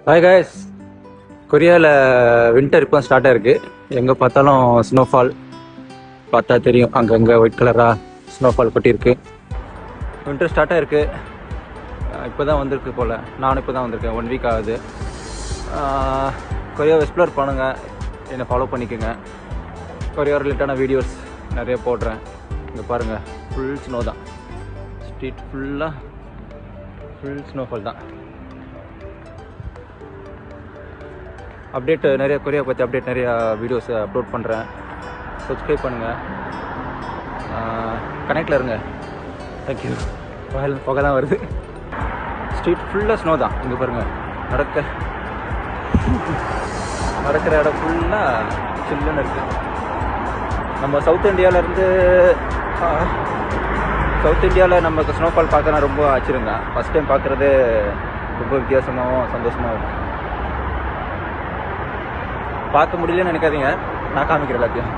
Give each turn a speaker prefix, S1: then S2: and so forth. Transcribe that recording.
S1: Hi guys, கொரியாவில் winter இப்போ start ஆயிருக்கு. எங்கே பார்த்தாலும் ஸ்னோஃபால் பார்த்தா தெரியும். அங்கங்கே ஒயிட் கலராக ஸ்னோஃபால் கொட்டியிருக்கு. வின்டர் ஸ்டார்ட் ஆயிருக்கு. இப்போ தான் வந்திருக்கு போல். நானும் இப்போ தான் வந்திருக்கேன். 1 வீக் ஆகுது. கொரியாவை எக்ஸ்ப்ளோர் பண்ணுங்கள், என்னை ஃபாலோ பண்ணிக்கோங்க. கொரியா ரிலேட்டான வீடியோஸ் நிறைய போடுறேன். இங்கே பாருங்கள், ஃபுல் ஸ்னோ தான். ஸ்ட்ரீட் ஃபுல்லாக ஃபுல் ஸ்னோஃபால் தான். அப்டேட் நிறைய கொரியா பற்றி அப்டேட் நிறையா வீடியோஸ் அப்லோட் பண்ணுறேன். சப்ஸ்கிரைப் பண்ணுங்கள், கனெக்டில் இருங்க. தேங்க்யூ. புகை தான் வருது. ஸ்ட்ரீட் ஃபுல்லாக ஸ்னோ தான். இங்கே பாருங்கள், நடக்கிற இடம் ஃபுல்லாக சில்லுன்னு இருக்குது. நம்ம சவுத் இந்தியாவிலேருந்து சவுத் இந்தியாவில் நமக்கு ஸ்னோஃபால் பார்க்கறதுனா ரொம்ப ஆச்சரியங்க. ஃபஸ்ட் டைம் பார்க்குறது ரொம்ப வித்தியாசமாகவும் சந்தோஷமாகவும் இருக்கும். பார்க்க முடியலன்னு நினைக்காதீங்க, நான் காமிக்கிறேன் எல்லாத்தையும்.